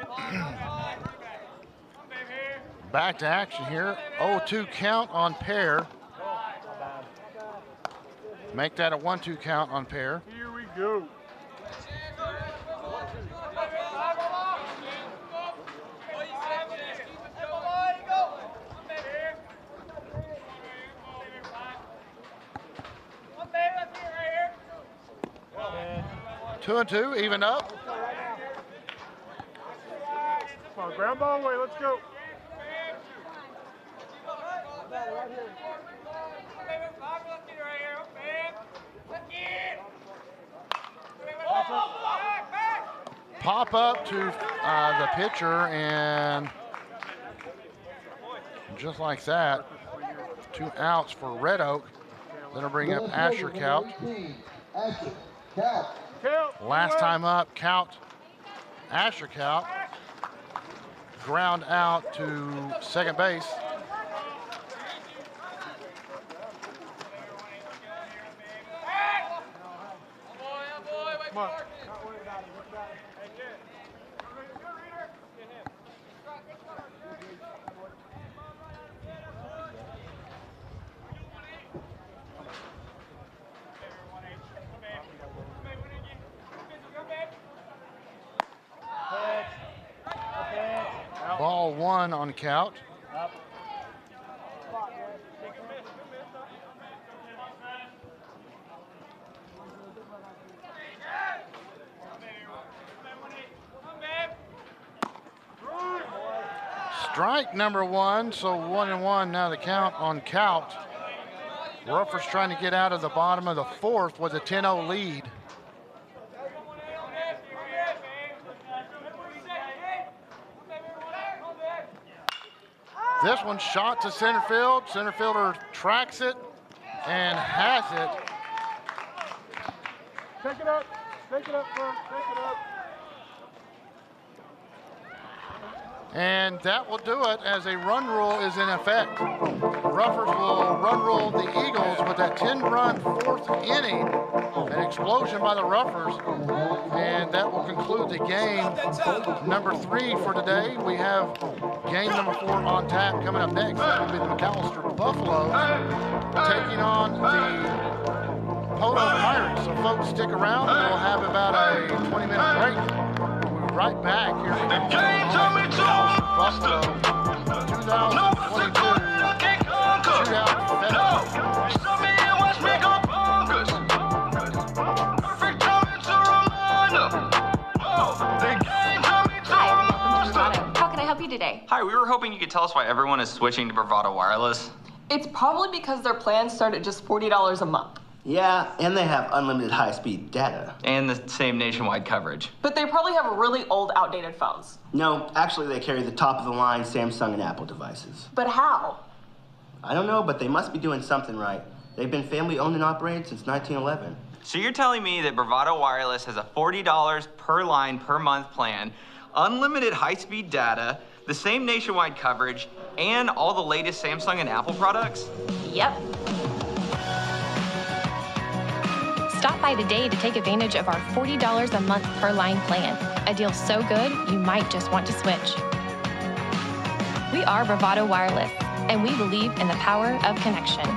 [SPEAKER 4] Back to action here. 0-2 count on Pear. Make that a 1-2 count on Pear.
[SPEAKER 10] Here we go.
[SPEAKER 4] Two and two, even up.
[SPEAKER 10] Come on, ground ball away, let's go.
[SPEAKER 4] Pop up to the pitcher, and just like that, 2 outs for Red Oak. Then I'll bring up Asher Kaut. Last time up, Asher Kaut, ground out to second base.
[SPEAKER 10] Come on.
[SPEAKER 4] Ball one on count. Strike number one, so 1-1 now the count on count. Ruffers trying to get out of the bottom of the fourth with a 10-0 lead. This one shot to center field. Center fielder tracks it and has it.
[SPEAKER 14] Take it up, bro. Take it up.
[SPEAKER 4] And that will do it as a run rule is in effect. The Ruffers will run rule the Eagles with that 10-run fourth inning. An explosion by the Ruffers. And that will conclude the game number 3 for today. We have game number 4 on tap coming up next. That will be the McAlester Buffaloes taking on the Poto Pirates. So folks, stick around. We'll have about a 20-minute break. Right back here with the Buffalo 2022 Shootout Festival.
[SPEAKER 13] How can I help you today?
[SPEAKER 12] Hi, we were hoping you could tell us why everyone is switching to Bravado Wireless.
[SPEAKER 13] It's probably because their plans start at just $40 a month.
[SPEAKER 1] Yeah, and they have unlimited high-speed data.
[SPEAKER 12] And the same nationwide coverage.
[SPEAKER 13] But they probably have really old, outdated phones.
[SPEAKER 1] No, actually they carry the top-of-the-line Samsung and Apple devices.
[SPEAKER 13] But how?
[SPEAKER 1] I don't know, but they must be doing something right. They've been family-owned and operated since 1911.
[SPEAKER 12] So you're telling me that Bravado Wireless has a $40 per line per month plan, unlimited high-speed data, the same nationwide coverage, and all the latest Samsung and Apple products?
[SPEAKER 13] Yep.
[SPEAKER 11] Stop by today to take advantage of our $40 a month per line plan. A deal so good, you might just want to switch. We are Bravado Wireless, and we believe in the power of connection.